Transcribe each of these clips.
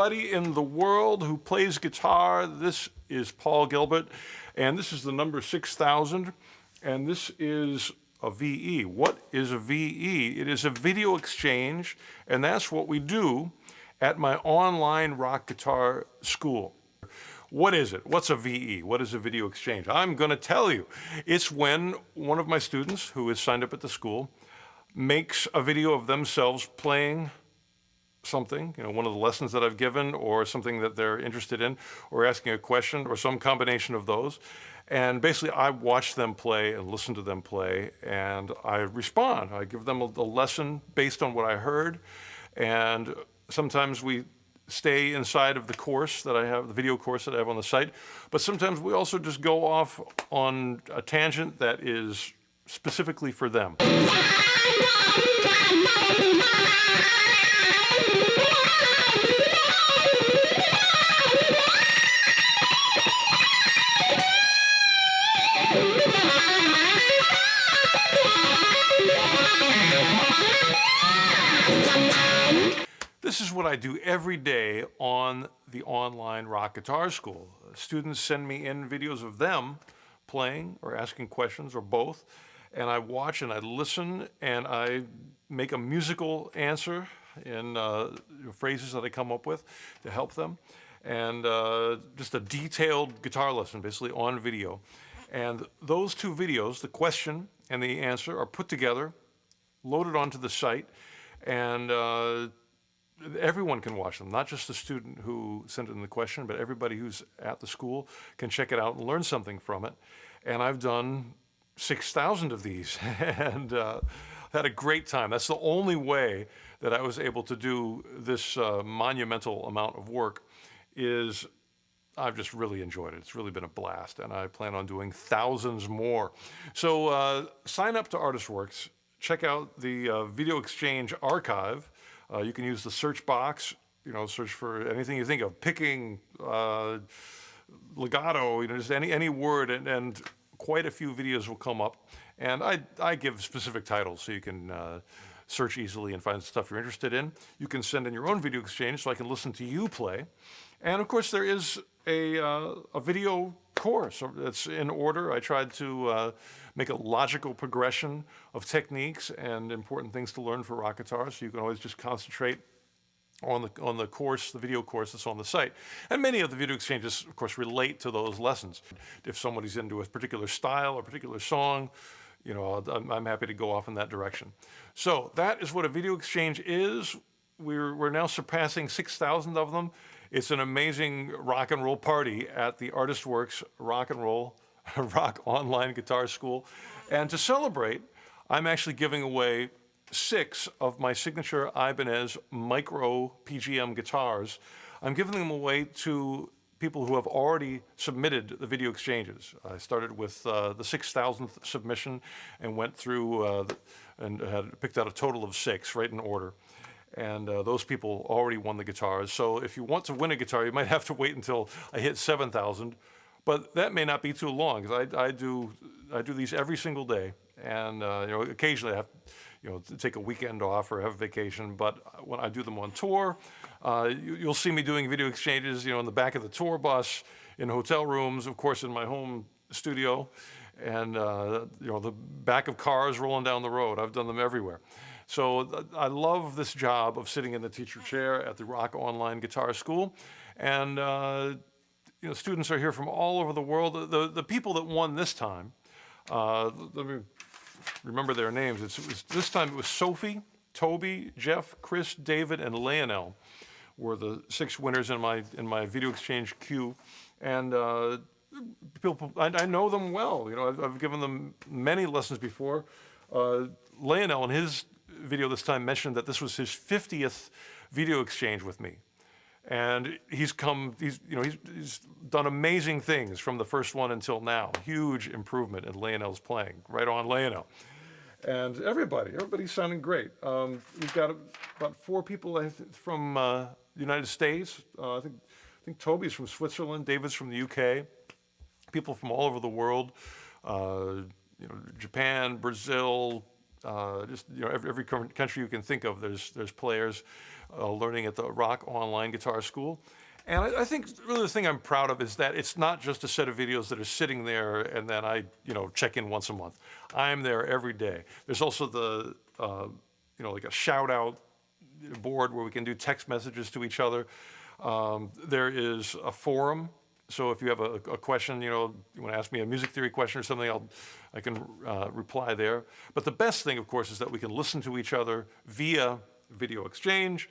everybody in the world who plays guitar. This is Paul Gilbert, and this is the number 6000, and this is a VE. What is a VE? It is a video exchange, and that's what we do at my online rock guitar school. What is it? What's a VE? What is a video exchange? I'm going to tell you. It's when one of my students who is signed up at the school makes a video of themselves playing something, one of the lessons that I've given, or something that they're interested in, or asking a question, or some combination of those. And basically, I watch them play and listen to them play, and I respond. I give them a lesson based on what I heard, and sometimes we stay inside of the course that I have, the video course that I have on the site, but sometimes we also just go off on a tangent that is specifically for them. This is what I do every day on the online rock guitar school. Students send me in videos of them playing or asking questions or both, and I watch and I listen and I make a musical answer in phrases that I come up with to help them, and just a detailed guitar lesson basically on video. And those two videos, the question and the answer, are put together, loaded onto the site, and everyone can watch them, not just the student who sent in the question, but everybody who's at the school can check it out and learn something from it. And I've done 6,000 of these and had a great time. That's the only way that I was able to do this monumental amount of work. Is I've just really enjoyed it. It's really been a blast, and I plan on doing thousands more. So sign up to ArtistWorks. Check out the Video Exchange archive. You can use the search box, search for anything you think of, picking, legato, just any word, and quite a few videos will come up. And I give specific titles so you can search easily and find stuff you're interested in. You can send in your own video exchange so I can listen to you play. And of course, there is a video course that's in order. I tried to make a logical progression of techniques and important things to learn for rock guitar, so you can always just concentrate on the course, the video course that's on the site. And many of the video exchanges, of course, relate to those lessons. If somebody's into a particular style or particular song, I'm happy to go off in that direction. So that is what a video exchange is. We're now surpassing 6,000 of them. It's an amazing rock and roll party at the ArtistWorks Rock Online Guitar School. And to celebrate, I'm actually giving away 6 of my signature Ibanez micro PGM guitars. I'm giving them away to people who have already submitted the video exchanges. I started with the 6,000th submission and went through and had picked out a total of 6 right in order. And those people already won the guitars. So if you want to win a guitar, you might have to wait until I hit 7,000. But that may not be too long, because I do these every single day. And occasionally I have to take a weekend off or have a vacation. But when I do them on tour, you'll see me doing video exchanges, in the back of the tour bus, in hotel rooms, of course, in my home studio, and the back of cars rolling down the road. I've done them everywhere. So I love this job of sitting in the teacher chair at the Rock Online Guitar School. And students are here from all over the world. The people that won this time, let me remember their names. This time it was Sophie, Toby, Jeff, Chris, David, and Lionel were the 6 winners in my video exchange queue. And people, I know them well. I've given them many lessons before. Lionel, in his video this time, mentioned that this was his 50th video exchange with me. And he's done amazing things from the first one until now. Huge improvement in Lionel's playing. Right on, Lionel. And everybody's sounding great. We've got about 4 people from the United States. I think Toby's from Switzerland, David's from the UK. People from all over the world, Japan, Brazil, Just every country you can think of, there's players learning at the Rock Online Guitar School. And I think really the thing I'm proud of is that it's not just a set of videos that are sitting there and then I check in once a month. I'm there every day. There's also the like a shout out board where we can do text messages to each other. There is a forum. So if you have a question, you want to ask me a music theory question or something, I can reply there. But the best thing, of course, is that we can listen to each other via video exchange,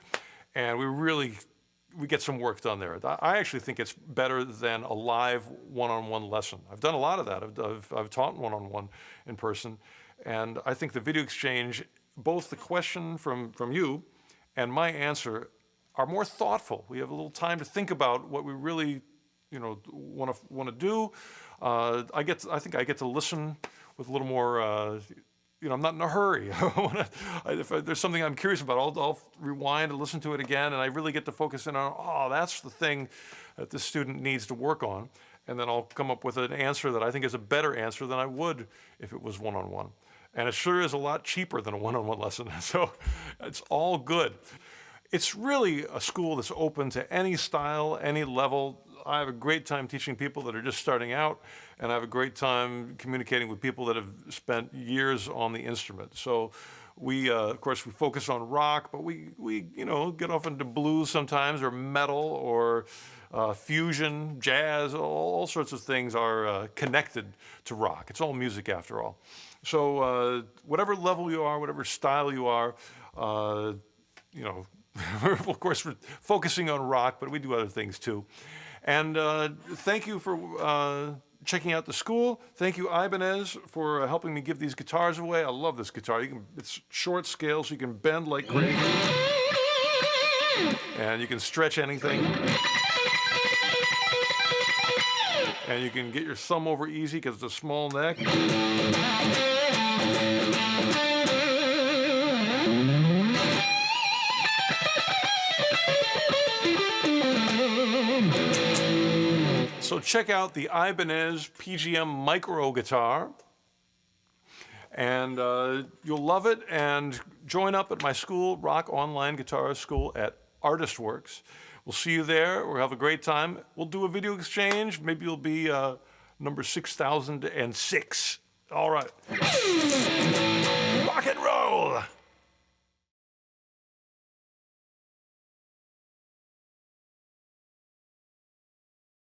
and we get some work done there. I actually think it's better than a live one-on-one lesson. I've done a lot of that. I've taught one-on-one in person, and I think the video exchange, both the question from you and my answer, are more thoughtful. We have a little time to think about what we really want to do. I think I get to listen with a little more. I'm not in a hurry. If there's something I'm curious about, I'll rewind and listen to it again, and I really get to focus in on, that's the thing that the student needs to work on, and then I'll come up with an answer that I think is a better answer than I would if it was one-on-one. And it sure is a lot cheaper than a one-on-one lesson, so it's all good. It's really a school that's open to any style, any level. I have a great time teaching people that are just starting out, and I have a great time communicating with people that have spent years on the instrument. So we, of course, we focus on rock, but we get off into blues sometimes, or metal, or fusion, jazz. All sorts of things are connected to rock. It's all music after all. So whatever level you are, whatever style you are, of course, we're focusing on rock, but we do other things too. And thank you for checking out the school. Thank you, Ibanez, for helping me give these guitars away. I love this guitar. It's short scale, so you can bend like crazy. And you can stretch anything. And you can get your thumb over easy because it's a small neck. So check out the Ibanez PGM Micro Guitar, and you'll love it. And join up at my school, Rock Online Guitar School at ArtistWorks. We'll see you there. We'll have a great time. We'll do a video exchange. Maybe you'll be number 6006. All right.